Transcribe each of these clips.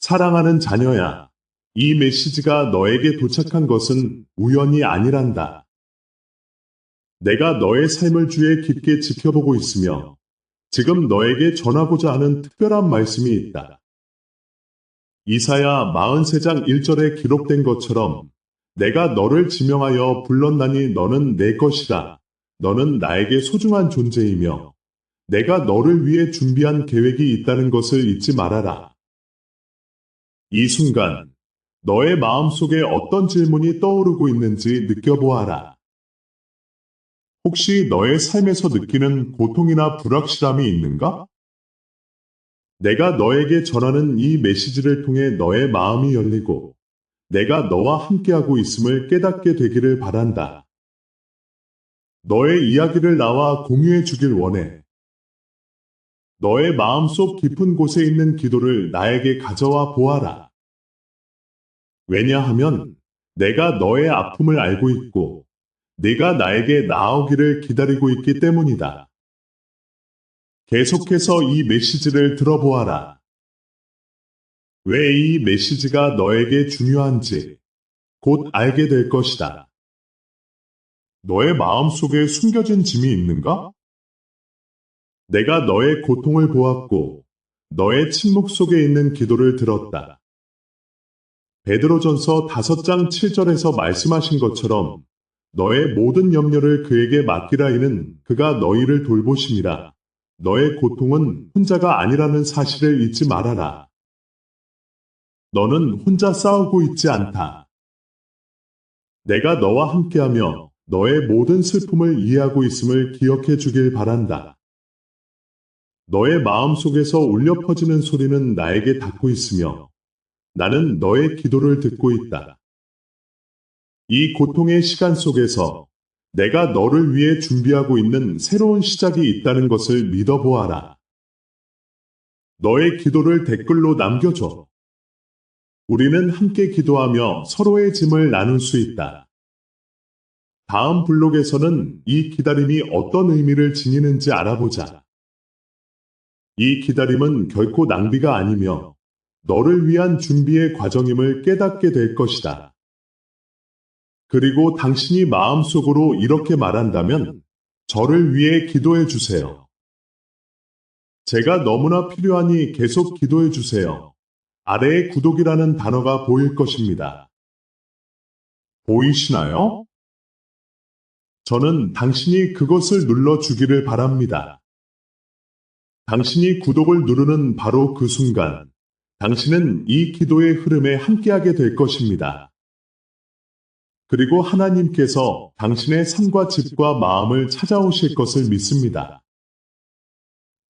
사랑하는 자녀야, 이 메시지가 너에게 도착한 것은 우연이 아니란다. 내가 너의 삶을 주에 깊게 지켜보고 있으며 지금 너에게 전하고자 하는 특별한 말씀이 있다. 이사야 43장 1절에 기록된 것처럼 내가 너를 지명하여 불렀나니 너는 내 것이라. 너는 나에게 소중한 존재이며 내가 너를 위해 준비한 계획이 있다는 것을 잊지 말아라. 이 순간 너의 마음속에 어떤 질문이 떠오르고 있는지 느껴보아라. 혹시 너의 삶에서 느끼는 고통이나 불확실함이 있는가? 내가 너에게 전하는 이 메시지를 통해 너의 마음이 열리고 내가 너와 함께하고 있음을 깨닫게 되기를 바란다. 너의 이야기를 나와 공유해 주길 원해. 너의 마음속 깊은 곳에 있는 기도를 나에게 가져와 보아라. 왜냐하면 내가 너의 아픔을 알고 있고 네가 나에게 나아오기를 기다리고 있기 때문이다. 계속해서 이 메시지를 들어보아라. 왜 이 메시지가 너에게 중요한지 곧 알게 될 것이다. 너의 마음속에 숨겨진 짐이 있는가? 내가 너의 고통을 보았고 너의 침묵 속에 있는 기도를 들었다. 베드로전서 5장 7절에서 말씀하신 것처럼 너의 모든 염려를 그에게 맡기라. 이는 그가 너희를 돌보심이라. 너의 고통은 혼자가 아니라는 사실을 잊지 말아라. 너는 혼자 싸우고 있지 않다. 내가 너와 함께하며 너의 모든 슬픔을 이해하고 있음을 기억해 주길 바란다. 너의 마음 속에서 울려 퍼지는 소리는 나에게 닿고 있으며 나는 너의 기도를 듣고 있다. 이 고통의 시간 속에서 내가 너를 위해 준비하고 있는 새로운 시작이 있다는 것을 믿어보아라. 너의 기도를 댓글로 남겨줘. 우리는 함께 기도하며 서로의 짐을 나눌 수 있다. 다음 블록에서는 이 기다림이 어떤 의미를 지니는지 알아보자. 이 기다림은 결코 낭비가 아니며 너를 위한 준비의 과정임을 깨닫게 될 것이다. 그리고 당신이 마음속으로 이렇게 말한다면 저를 위해 기도해 주세요. 제가 너무나 필요하니 계속 기도해 주세요. 아래에 구독이라는 단어가 보일 것입니다. 보이시나요? 저는 당신이 그것을 눌러주기를 바랍니다. 당신이 구독을 누르는 바로 그 순간, 당신은 이 기도의 흐름에 함께하게 될 것입니다. 그리고 하나님께서 당신의 삶과 집과 마음을 찾아오실 것을 믿습니다.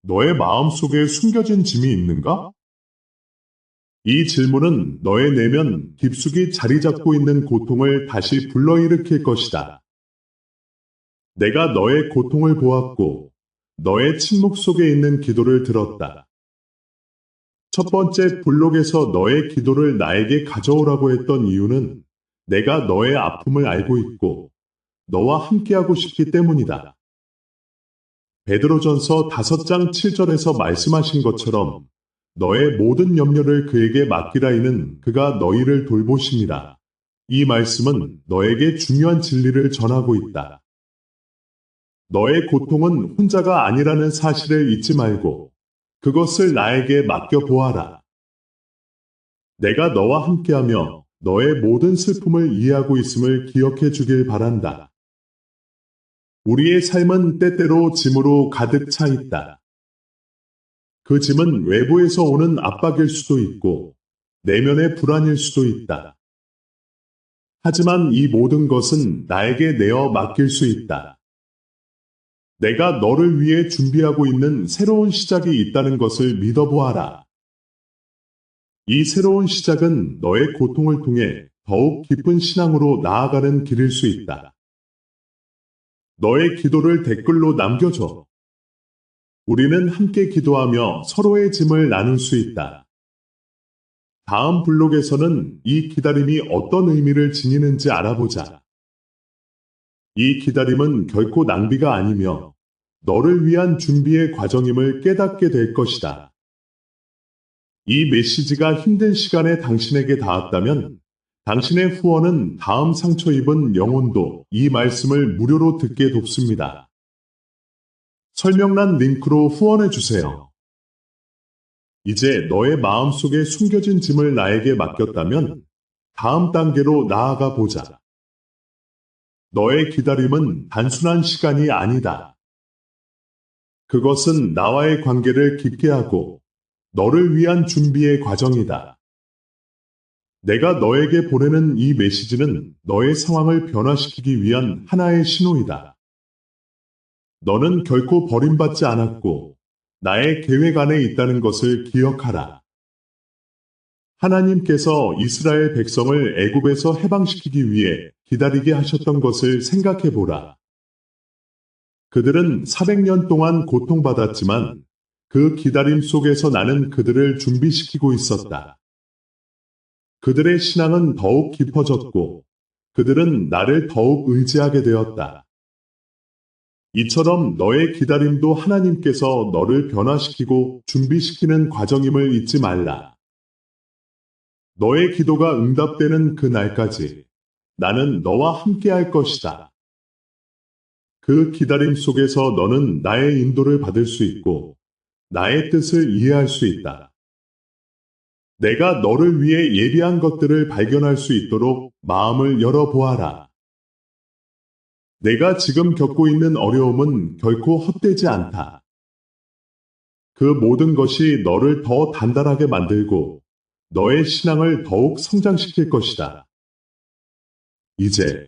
너의 마음 속에 숨겨진 짐이 있는가? 이 질문은 너의 내면 깊숙이 자리 잡고 있는 고통을 다시 불러일으킬 것이다. 내가 너의 고통을 보았고 너의 침묵 속에 있는 기도를 들었다. 첫 번째 블록에서 너의 기도를 나에게 가져오라고 했던 이유는 내가 너의 아픔을 알고 있고 너와 함께하고 싶기 때문이다. 베드로전서 5장 7절에서 말씀하신 것처럼 너의 모든 염려를 그에게 맡기라. 이는 그가 너희를 돌보심이라. 이 말씀은 너에게 중요한 진리를 전하고 있다. 너의 고통은 혼자가 아니라는 사실을 잊지 말고 그것을 나에게 맡겨보아라. 내가 너와 함께하며 너의 모든 슬픔을 이해하고 있음을 기억해 주길 바란다. 우리의 삶은 때때로 짐으로 가득 차 있다. 그 짐은 외부에서 오는 압박일 수도 있고 내면의 불안일 수도 있다. 하지만 이 모든 것은 나에게 내어 맡길 수 있다. 내가 너를 위해 준비하고 있는 새로운 시작이 있다는 것을 믿어보아라. 이 새로운 시작은 너의 고통을 통해 더욱 깊은 신앙으로 나아가는 길일 수 있다. 너의 기도를 댓글로 남겨줘. 우리는 함께 기도하며 서로의 짐을 나눌 수 있다. 다음 블록에서는 이 기다림이 어떤 의미를 지니는지 알아보자. 이 기다림은 결코 낭비가 아니며 너를 위한 준비의 과정임을 깨닫게 될 것이다. 이 메시지가 힘든 시간에 당신에게 닿았다면 당신의 후원은 다음 상처 입은 영혼도 이 말씀을 무료로 듣게 돕습니다. 설명란 링크로 후원해 주세요. 이제 너의 마음속에 숨겨진 짐을 나에게 맡겼다면 다음 단계로 나아가 보자. 너의 기다림은 단순한 시간이 아니다. 그것은 나와의 관계를 깊게 하고 너를 위한 준비의 과정이다. 내가 너에게 보내는 이 메시지는 너의 상황을 변화시키기 위한 하나의 신호이다. 너는 결코 버림받지 않았고 나의 계획 안에 있다는 것을 기억하라. 하나님께서 이스라엘 백성을 애굽에서 해방시키기 위해 기다리게 하셨던 것을 생각해 보라. 그들은 400년 동안 고통받았지만 그 기다림 속에서 나는 그들을 준비시키고 있었다. 그들의 신앙은 더욱 깊어졌고 그들은 나를 더욱 의지하게 되었다. 이처럼 너의 기다림도 하나님께서 너를 변화시키고 준비시키는 과정임을 잊지 말라. 너의 기도가 응답되는 그 날까지 나는 너와 함께 할 것이다. 그 기다림 속에서 너는 나의 인도를 받을 수 있고 나의 뜻을 이해할 수 있다. 내가 너를 위해 예비한 것들을 발견할 수 있도록 마음을 열어보아라. 내가 지금 겪고 있는 어려움은 결코 헛되지 않다. 그 모든 것이 너를 더 단단하게 만들고 너의 신앙을 더욱 성장시킬 것이다. 이제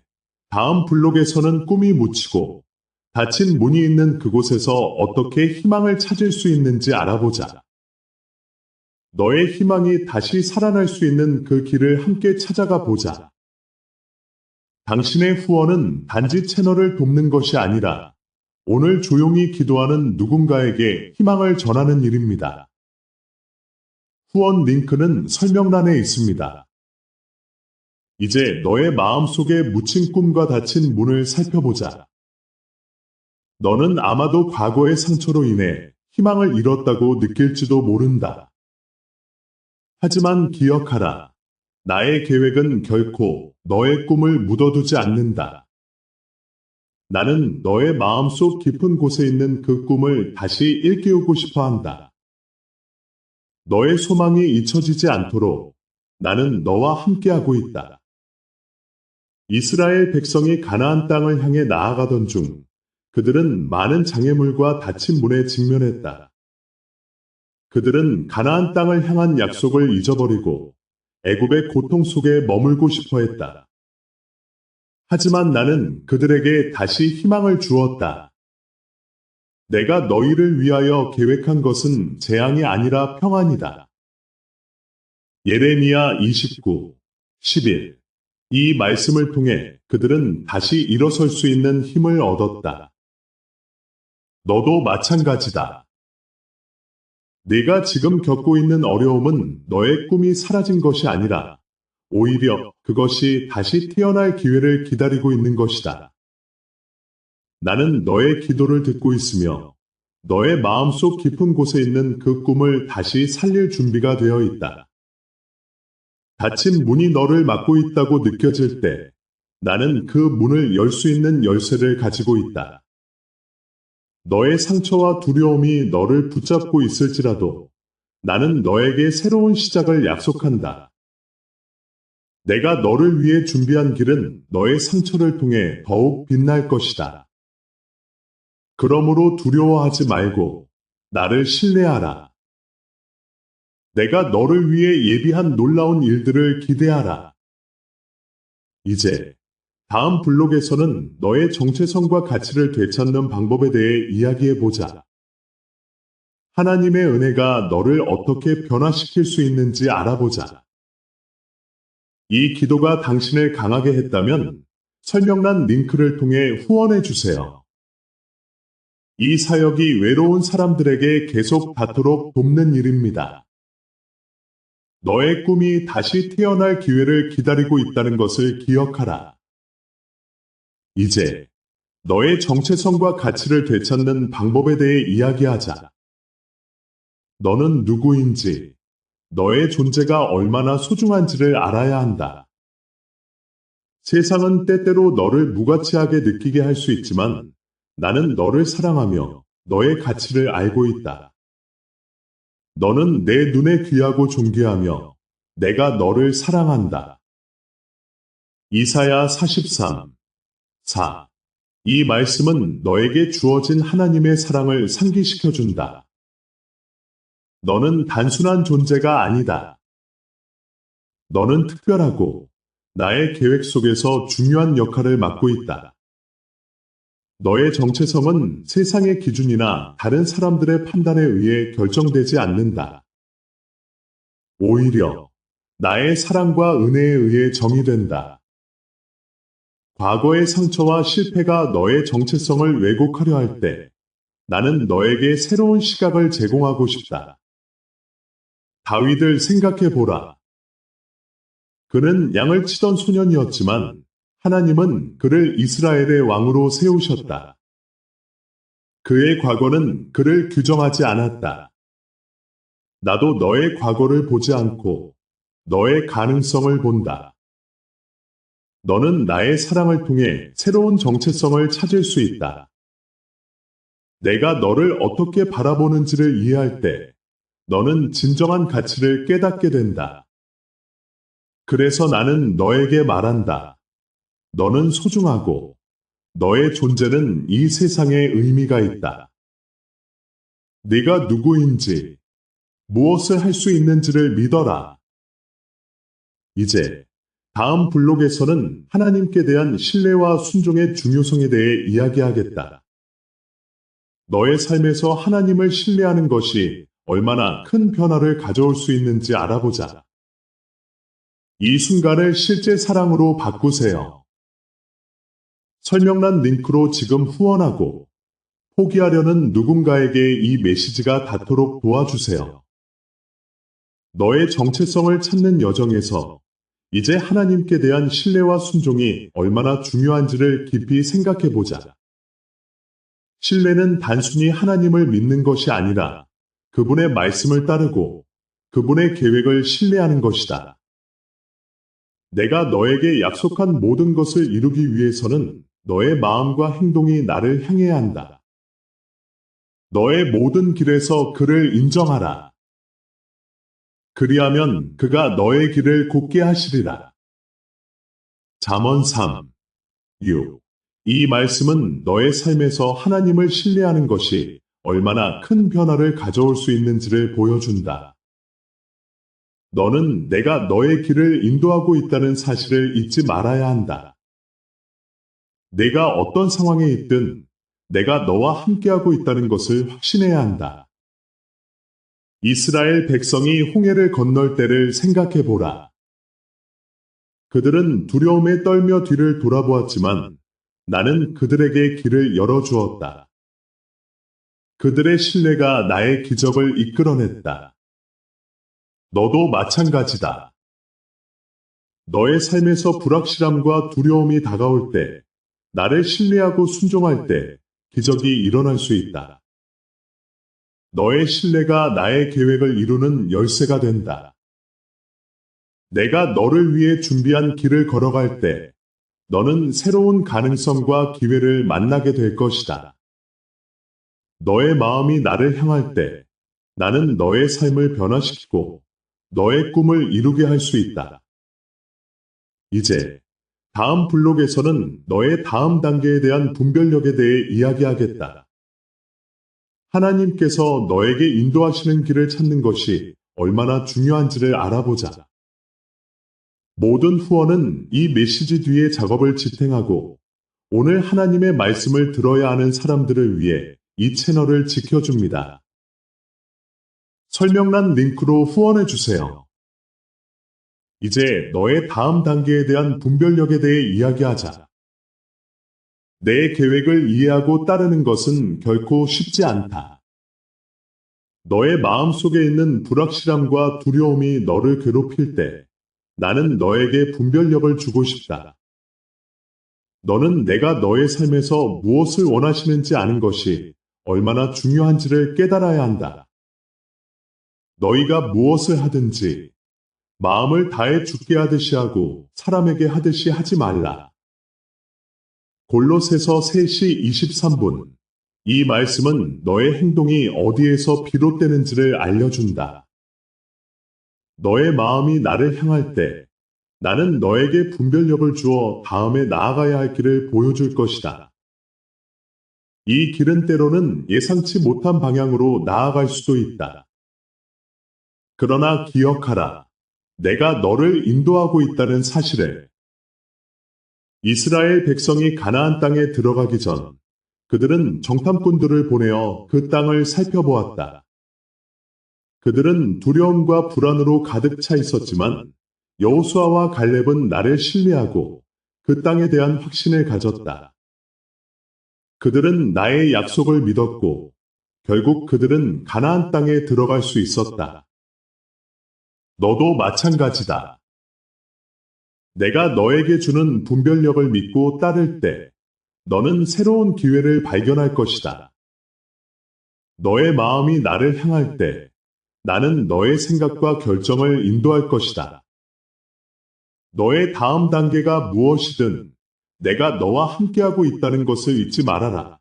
다음 블록에서는 꿈이 묻히고 닫힌 문이 있는 그곳에서 어떻게 희망을 찾을 수 있는지 알아보자. 너의 희망이 다시 살아날 수 있는 그 길을 함께 찾아가 보자. 당신의 후원은 단지 채널을 돕는 것이 아니라 오늘 조용히 기도하는 누군가에게 희망을 전하는 일입니다. 후원 링크는 설명란에 있습니다. 이제 너의 마음속에 묻힌 꿈과 닫힌 문을 살펴보자. 너는 아마도 과거의 상처로 인해 희망을 잃었다고 느낄지도 모른다. 하지만 기억하라. 나의 계획은 결코 너의 꿈을 묻어두지 않는다. 나는 너의 마음속 깊은 곳에 있는 그 꿈을 다시 일깨우고 싶어 한다. 너의 소망이 잊혀지지 않도록 나는 너와 함께하고 있다. 이스라엘 백성이 가나안 땅을 향해 나아가던 중 그들은 많은 장애물과 닫힌 문에 직면했다. 그들은 가나안 땅을 향한 약속을 잊어버리고 애굽의 고통 속에 머물고 싶어 했다. 하지만 나는 그들에게 다시 희망을 주었다. 내가 너희를 위하여 계획한 것은 재앙이 아니라 평안이다. 예레미야 29, 11. 이 말씀을 통해 그들은 다시 일어설 수 있는 힘을 얻었다. 너도 마찬가지다. 네가 지금 겪고 있는 어려움은 너의 꿈이 사라진 것이 아니라 오히려 그것이 다시 태어날 기회를 기다리고 있는 것이다. 나는 너의 기도를 듣고 있으며 너의 마음속 깊은 곳에 있는 그 꿈을 다시 살릴 준비가 되어 있다. 닫힌 문이 너를 막고 있다고 느껴질 때 나는 그 문을 열 수 있는 열쇠를 가지고 있다. 너의 상처와 두려움이 너를 붙잡고 있을지라도 나는 너에게 새로운 시작을 약속한다. 내가 너를 위해 준비한 길은 너의 상처를 통해 더욱 빛날 것이다. 그러므로 두려워하지 말고 나를 신뢰하라. 내가 너를 위해 예비한 놀라운 일들을 기대하라. 이제 다음 블록에서는 너의 정체성과 가치를 되찾는 방법에 대해 이야기해 보자. 하나님의 은혜가 너를 어떻게 변화시킬 수 있는지 알아보자. 이 기도가 당신을 강하게 했다면 설명란 링크를 통해 후원해 주세요. 이 사역이 외로운 사람들에게 계속 닿도록 돕는 일입니다. 너의 꿈이 다시 태어날 기회를 기다리고 있다는 것을 기억하라. 이제 너의 정체성과 가치를 되찾는 방법에 대해 이야기하자. 너는 누구인지, 너의 존재가 얼마나 소중한지를 알아야 한다. 세상은 때때로 너를 무가치하게 느끼게 할 수 있지만 나는 너를 사랑하며 너의 가치를 알고 있다. 너는 내 눈에 귀하고 존귀하며 내가 너를 사랑한다. 이사야 43, 4. 이 말씀은 너에게 주어진 하나님의 사랑을 상기시켜준다. 너는 단순한 존재가 아니다. 너는 특별하고 나의 계획 속에서 중요한 역할을 맡고 있다. 너의 정체성은 세상의 기준이나 다른 사람들의 판단에 의해 결정되지 않는다. 오히려 나의 사랑과 은혜에 의해 정의된다. 과거의 상처와 실패가 너의 정체성을 왜곡하려 할 때 나는 너에게 새로운 시각을 제공하고 싶다. 다윗을 생각해 보라. 그는 양을 치던 소년이었지만 하나님은 그를 이스라엘의 왕으로 세우셨다. 그의 과거는 그를 규정하지 않았다. 나도 너의 과거를 보지 않고 너의 가능성을 본다. 너는 나의 사랑을 통해 새로운 정체성을 찾을 수 있다. 내가 너를 어떻게 바라보는지를 이해할 때 너는 진정한 가치를 깨닫게 된다. 그래서 나는 너에게 말한다. 너는 소중하고 너의 존재는 이 세상에 의미가 있다. 네가 누구인지, 무엇을 할 수 있는지를 믿어라. 이제 다음 블록에서는 하나님께 대한 신뢰와 순종의 중요성에 대해 이야기하겠다. 너의 삶에서 하나님을 신뢰하는 것이 얼마나 큰 변화를 가져올 수 있는지 알아보자. 이 순간을 실제 사랑으로 바꾸세요. 설명란 링크로 지금 후원하고 포기하려는 누군가에게 이 메시지가 닿도록 도와주세요. 너의 정체성을 찾는 여정에서 이제 하나님께 대한 신뢰와 순종이 얼마나 중요한지를 깊이 생각해 보자. 신뢰는 단순히 하나님을 믿는 것이 아니라 그분의 말씀을 따르고 그분의 계획을 신뢰하는 것이다. 내가 너에게 약속한 모든 것을 이루기 위해서는 너의 마음과 행동이 나를 향해야 한다. 너의 모든 길에서 그를 인정하라. 그리하면 그가 너의 길을 곧게 하시리라. 잠언 3, 6. 이 말씀은 너의 삶에서 하나님을 신뢰하는 것이 얼마나 큰 변화를 가져올 수 있는지를 보여준다. 너는 내가 너의 길을 인도하고 있다는 사실을 잊지 말아야 한다. 내가 어떤 상황에 있든 내가 너와 함께하고 있다는 것을 확신해야 한다. 이스라엘 백성이 홍해를 건널 때를 생각해 보라. 그들은 두려움에 떨며 뒤를 돌아보았지만 나는 그들에게 길을 열어주었다. 그들의 신뢰가 나의 기적을 이끌어냈다. 너도 마찬가지다. 너의 삶에서 불확실함과 두려움이 다가올 때, 나를 신뢰하고 순종할 때 기적이 일어날 수 있다. 너의 신뢰가 나의 계획을 이루는 열쇠가 된다. 내가 너를 위해 준비한 길을 걸어갈 때, 너는 새로운 가능성과 기회를 만나게 될 것이다. 너의 마음이 나를 향할 때, 나는 너의 삶을 변화시키고 너의 꿈을 이루게 할 수 있다. 이제 다음 블록에서는 너의 다음 단계에 대한 분별력에 대해 이야기하겠다. 하나님께서 너에게 인도하시는 길을 찾는 것이 얼마나 중요한지를 알아보자. 모든 후원은 이 메시지 뒤에 작업을 지탱하고 오늘 하나님의 말씀을 들어야 하는 사람들을 위해 이 채널을 지켜줍니다. 설명란 링크로 후원해주세요. 이제 너의 다음 단계에 대한 분별력에 대해 이야기하자. 내 계획을 이해하고 따르는 것은 결코 쉽지 않다. 너의 마음속에 있는 불확실함과 두려움이 너를 괴롭힐 때 나는 너에게 분별력을 주고 싶다. 너는 내가 너의 삶에서 무엇을 원하시는지 아는 것이 얼마나 중요한지를 깨달아야 한다. 너희가 무엇을 하든지 마음을 다해 주께 하듯이 하고 사람에게 하듯이 하지 말라. 골로새서 3시 23분. 이 말씀은 너의 행동이 어디에서 비롯되는지를 알려준다. 너의 마음이 나를 향할 때 나는 너에게 분별력을 주어 다음에 나아가야 할 길을 보여줄 것이다. 이 길은 때로는 예상치 못한 방향으로 나아갈 수도 있다. 그러나 기억하라. 내가 너를 인도하고 있다는 사실을. 이스라엘 백성이 가나안 땅에 들어가기 전 그들은 정탐꾼들을 보내어 그 땅을 살펴보았다. 그들은 두려움과 불안으로 가득 차 있었지만 여호수아와 갈렙은 나를 신뢰하고 그 땅에 대한 확신을 가졌다. 그들은 나의 약속을 믿었고 결국 그들은 가나안 땅에 들어갈 수 있었다. 너도 마찬가지다. 내가 너에게 주는 분별력을 믿고 따를 때 너는 새로운 기회를 발견할 것이다. 너의 마음이 나를 향할 때 나는 너의 생각과 결정을 인도할 것이다. 너의 다음 단계가 무엇이든 내가 너와 함께하고 있다는 것을 잊지 말아라.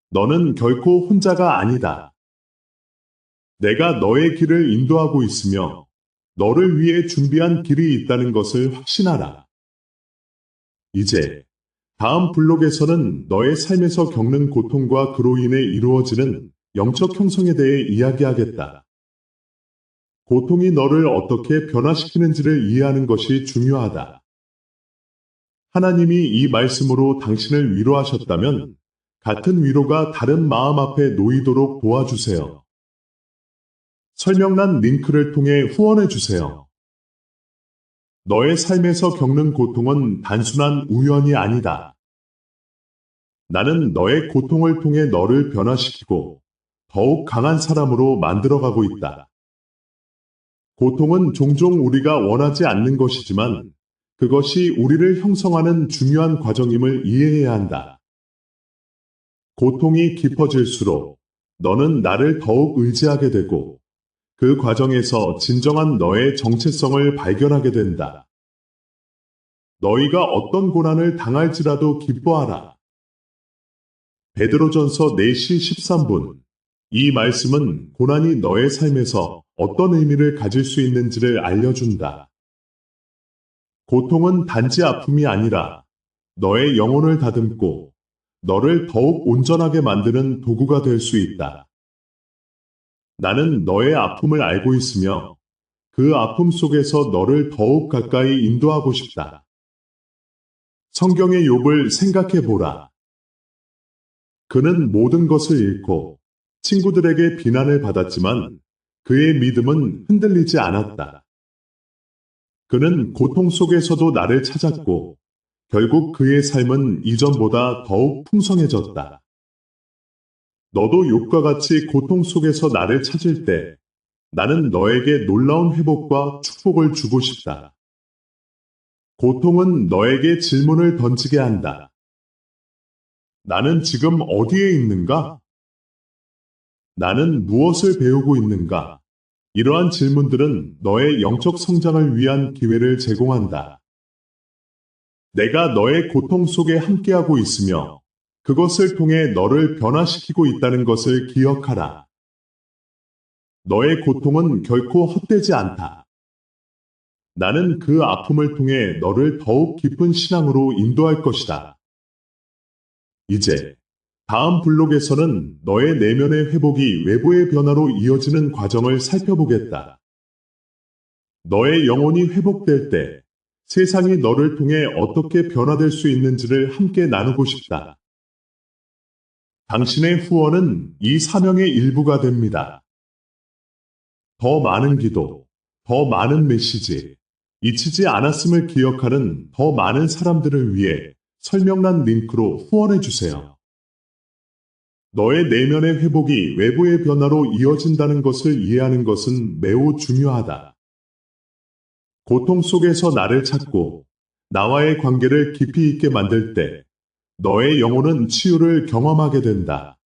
너는 결코 혼자가 아니다. 내가 너의 길을 인도하고 있으며 너를 위해 준비한 길이 있다는 것을 확신하라. 이제 다음 블록에서는 너의 삶에서 겪는 고통과 그로 인해 이루어지는 영적 형성에 대해 이야기하겠다. 고통이 너를 어떻게 변화시키는지를 이해하는 것이 중요하다. 하나님이 이 말씀으로 당신을 위로하셨다면 같은 위로가 다른 마음 앞에 놓이도록 도와주세요. 설명란 링크를 통해 후원해 주세요. 너의 삶에서 겪는 고통은 단순한 우연이 아니다. 나는 너의 고통을 통해 너를 변화시키고 더욱 강한 사람으로 만들어가고 있다. 고통은 종종 우리가 원하지 않는 것이지만 그것이 우리를 형성하는 중요한 과정임을 이해해야 한다. 고통이 깊어질수록 너는 나를 더욱 의지하게 되고 그 과정에서 진정한 너의 정체성을 발견하게 된다. 너희가 어떤 고난을 당할지라도 기뻐하라. 베드로전서 4시 13분. 이 말씀은 고난이 너의 삶에서 어떤 의미를 가질 수 있는지를 알려준다. 고통은 단지 아픔이 아니라 너의 영혼을 다듬고 너를 더욱 온전하게 만드는 도구가 될 수 있다. 나는 너의 아픔을 알고 있으며 그 아픔 속에서 너를 더욱 가까이 인도하고 싶다. 성경의 욥을 생각해 보라. 그는 모든 것을 잃고 친구들에게 비난을 받았지만 그의 믿음은 흔들리지 않았다. 그는 고통 속에서도 나를 찾았고 결국 그의 삶은 이전보다 더욱 풍성해졌다. 너도 욥과 같이 고통 속에서 나를 찾을 때 나는 너에게 놀라운 회복과 축복을 주고 싶다. 고통은 너에게 질문을 던지게 한다. 나는 지금 어디에 있는가? 나는 무엇을 배우고 있는가? 이러한 질문들은 너의 영적 성장을 위한 기회를 제공한다. 내가 너의 고통 속에 함께하고 있으며 그것을 통해 너를 변화시키고 있다는 것을 기억하라. 너의 고통은 결코 헛되지 않다. 나는 그 아픔을 통해 너를 더욱 깊은 신앙으로 인도할 것이다. 이제 다음 블록에서는 너의 내면의 회복이 외부의 변화로 이어지는 과정을 살펴보겠다. 너의 영혼이 회복될 때 세상이 너를 통해 어떻게 변화될 수 있는지를 함께 나누고 싶다. 당신의 후원은 이 사명의 일부가 됩니다. 더 많은 기도, 더 많은 메시지, 잊히지 않았음을 기억하는 더 많은 사람들을 위해 설명란 링크로 후원해 주세요. 너의 내면의 회복이 외부의 변화로 이어진다는 것을 이해하는 것은 매우 중요하다. 고통 속에서 나를 찾고 나와의 관계를 깊이 있게 만들 때 너의 영혼은 치유를 경험하게 된다.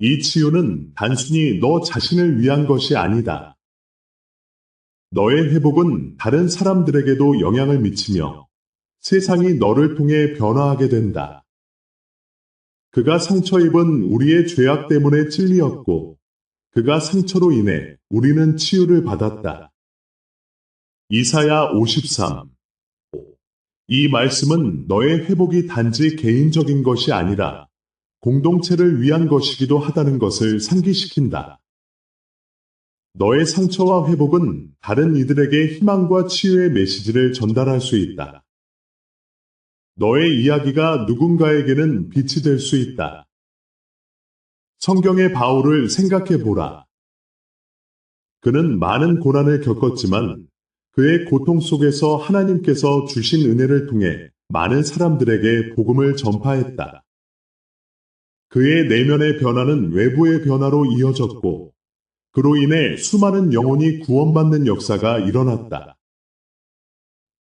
이 치유는 단순히 너 자신을 위한 것이 아니다. 너의 회복은 다른 사람들에게도 영향을 미치며 세상이 너를 통해 변화하게 된다. 그가 상처 입은 우리의 죄악 때문에 찔리었고 그가 상처로 인해 우리는 치유를 받았다. 이사야 53. 이 말씀은 너의 회복이 단지 개인적인 것이 아니라 공동체를 위한 것이기도 하다는 것을 상기시킨다. 너의 상처와 회복은 다른 이들에게 희망과 치유의 메시지를 전달할 수 있다. 너의 이야기가 누군가에게는 빛이 될 수 있다. 성경의 바울을 생각해 보라. 그는 많은 고난을 겪었지만 그의 고통 속에서 하나님께서 주신 은혜를 통해 많은 사람들에게 복음을 전파했다. 그의 내면의 변화는 외부의 변화로 이어졌고 그로 인해 수많은 영혼이 구원받는 역사가 일어났다.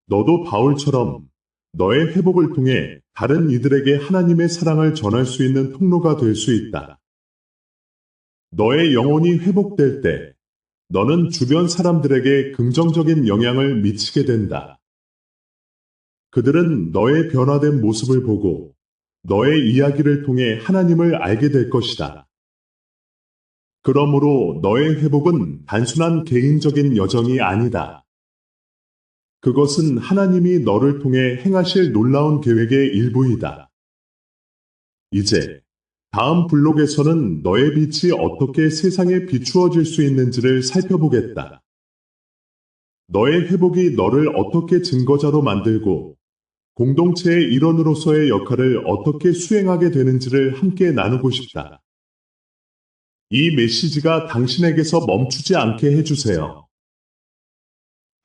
너도 바울처럼 너의 회복을 통해 다른 이들에게 하나님의 사랑을 전할 수 있는 통로가 될 수 있다. 너의 영혼이 회복될 때 너는 주변 사람들에게 긍정적인 영향을 미치게 된다. 그들은 너의 변화된 모습을 보고 너의 이야기를 통해 하나님을 알게 될 것이다. 그러므로 너의 회복은 단순한 개인적인 여정이 아니다. 그것은 하나님이 너를 통해 행하실 놀라운 계획의 일부이다. 이제 다음 블록에서는 너의 빛이 어떻게 세상에 비추어질 수 있는지를 살펴보겠다. 너의 회복이 너를 어떻게 증거자로 만들고 공동체의 일원으로서의 역할을 어떻게 수행하게 되는지를 함께 나누고 싶다. 이 메시지가 당신에게서 멈추지 않게 해주세요.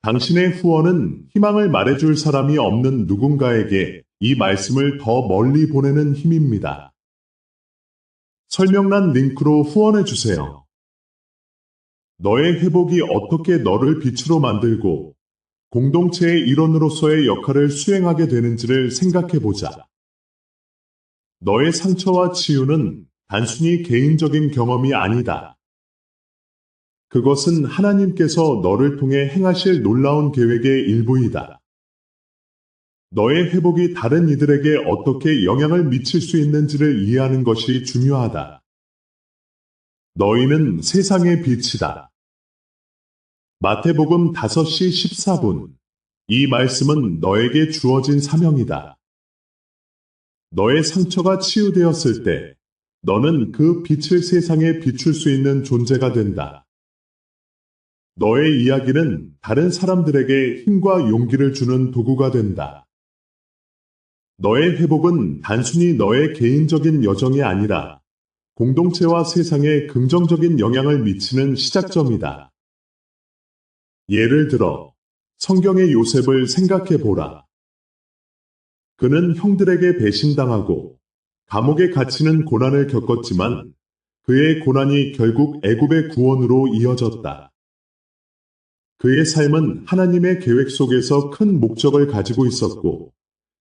당신의 후원은 희망을 말해줄 사람이 없는 누군가에게 이 말씀을 더 멀리 보내는 힘입니다. 설명란 링크로 후원해주세요. 너의 회복이 어떻게 너를 빛으로 만들고 공동체의 일원으로서의 역할을 수행하게 되는지를 생각해보자. 너의 상처와 치유는 단순히 개인적인 경험이 아니다. 그것은 하나님께서 너를 통해 행하실 놀라운 계획의 일부이다. 너의 회복이 다른 이들에게 어떻게 영향을 미칠 수 있는지를 이해하는 것이 중요하다. 너희는 세상의 빛이다. 마태복음 5시 14분. 이 말씀은 너에게 주어진 사명이다. 너의 상처가 치유되었을 때 너는 그 빛을 세상에 비출 수 있는 존재가 된다. 너의 이야기는 다른 사람들에게 힘과 용기를 주는 도구가 된다. 너의 회복은 단순히 너의 개인적인 여정이 아니라 공동체와 세상에 긍정적인 영향을 미치는 시작점이다. 예를 들어, 성경의 요셉을 생각해 보라. 그는 형들에게 배신당하고 감옥에 갇히는 고난을 겪었지만 그의 고난이 결국 애굽의 구원으로 이어졌다. 그의 삶은 하나님의 계획 속에서 큰 목적을 가지고 있었고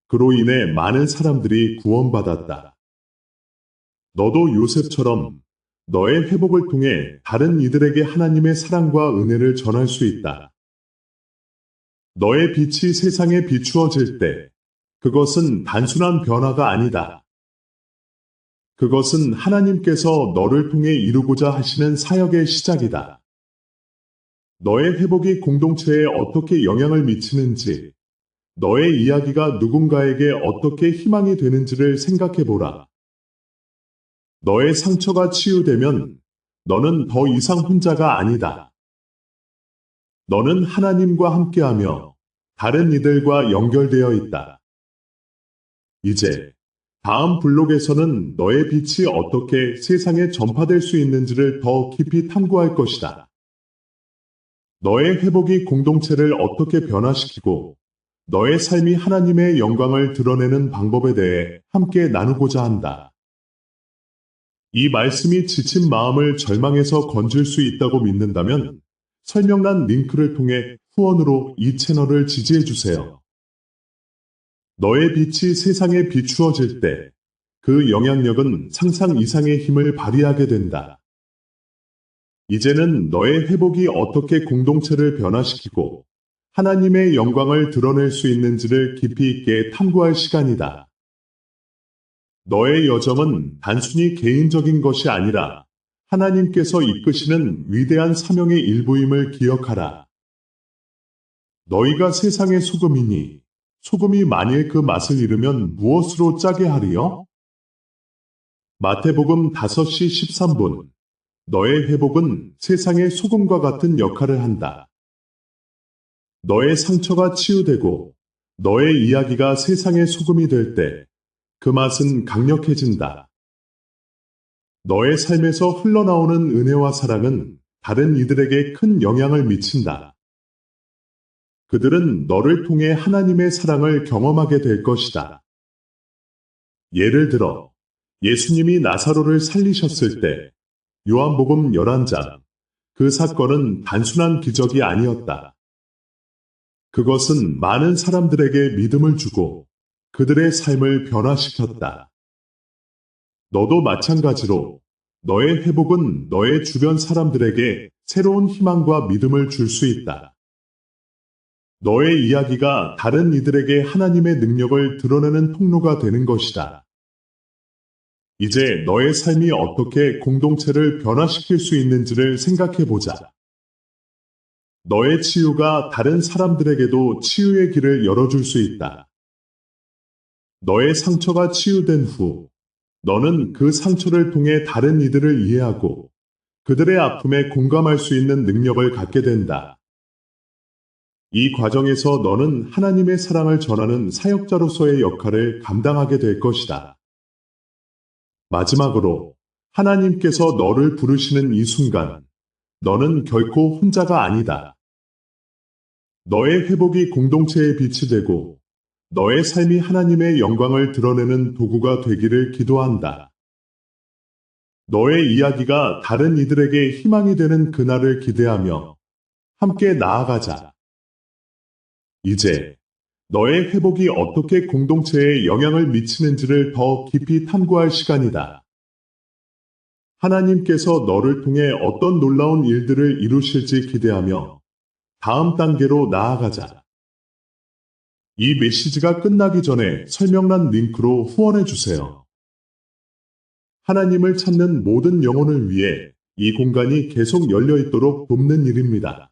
그로 인해 많은 사람들이 구원받았다. 너도 요셉처럼 너의 회복을 통해 다른 이들에게 하나님의 사랑과 은혜를 전할 수 있다. 너의 빛이 세상에 비추어질 때 그것은 단순한 변화가 아니다. 그것은 하나님께서 너를 통해 이루고자 하시는 사역의 시작이다. 너의 회복이 공동체에 어떻게 영향을 미치는지, 너의 이야기가 누군가에게 어떻게 희망이 되는지를 생각해보라. 너의 상처가 치유되면 너는 더 이상 혼자가 아니다. 너는 하나님과 함께하며 다른 이들과 연결되어 있다. 이제 다음 블록에서는 너의 빛이 어떻게 세상에 전파될 수 있는지를 더 깊이 탐구할 것이다. 너의 회복이 공동체를 어떻게 변화시키고 너의 삶이 하나님의 영광을 드러내는 방법에 대해 함께 나누고자 한다. 이 말씀이 지친 마음을 절망에서 건질 수 있다고 믿는다면 설명란 링크를 통해 후원으로 이 채널을 지지해 주세요. 너의 빛이 세상에 비추어질 때 그 영향력은 상상 이상의 힘을 발휘하게 된다. 이제는 너의 회복이 어떻게 공동체를 변화시키고 하나님의 영광을 드러낼 수 있는지를 깊이 있게 탐구할 시간이다. 너의 여정은 단순히 개인적인 것이 아니라 하나님께서 이끄시는 위대한 사명의 일부임을 기억하라. 너희가 세상의 소금이니 소금이 만일 그 맛을 잃으면 무엇으로 짜게 하리요? 마태복음 5시 13분. 너의 회복은 세상의 소금과 같은 역할을 한다. 너의 상처가 치유되고 너의 이야기가 세상의 소금이 될 때 그 맛은 강력해진다. 너의 삶에서 흘러나오는 은혜와 사랑은 다른 이들에게 큰 영향을 미친다. 그들은 너를 통해 하나님의 사랑을 경험하게 될 것이다. 예를 들어 예수님이 나사로를 살리셨을 때 요한복음 11장 그 사건은 단순한 기적이 아니었다. 그것은 많은 사람들에게 믿음을 주고 그들의 삶을 변화시켰다. 너도 마찬가지로 너의 회복은 너의 주변 사람들에게 새로운 희망과 믿음을 줄 수 있다. 너의 이야기가 다른 이들에게 하나님의 능력을 드러내는 통로가 되는 것이다. 이제 너의 삶이 어떻게 공동체를 변화시킬 수 있는지를 생각해 보자. 너의 치유가 다른 사람들에게도 치유의 길을 열어줄 수 있다. 너의 상처가 치유된 후, 너는 그 상처를 통해 다른 이들을 이해하고 그들의 아픔에 공감할 수 있는 능력을 갖게 된다. 이 과정에서 너는 하나님의 사랑을 전하는 사역자로서의 역할을 감당하게 될 것이다. 마지막으로, 하나님께서 너를 부르시는 이 순간, 너는 결코 혼자가 아니다. 너의 회복이 공동체에 빛이 되고, 너의 삶이 하나님의 영광을 드러내는 도구가 되기를 기도한다. 너의 이야기가 다른 이들에게 희망이 되는 그날을 기대하며 함께 나아가자. 이제 너의 회복이 어떻게 공동체에 영향을 미치는지를 더 깊이 탐구할 시간이다. 하나님께서 너를 통해 어떤 놀라운 일들을 이루실지 기대하며 다음 단계로 나아가자. 이 메시지가 끝나기 전에 설명란 링크로 후원해 주세요. 하나님을 찾는 모든 영혼을 위해 이 공간이 계속 열려 있도록 돕는 일입니다.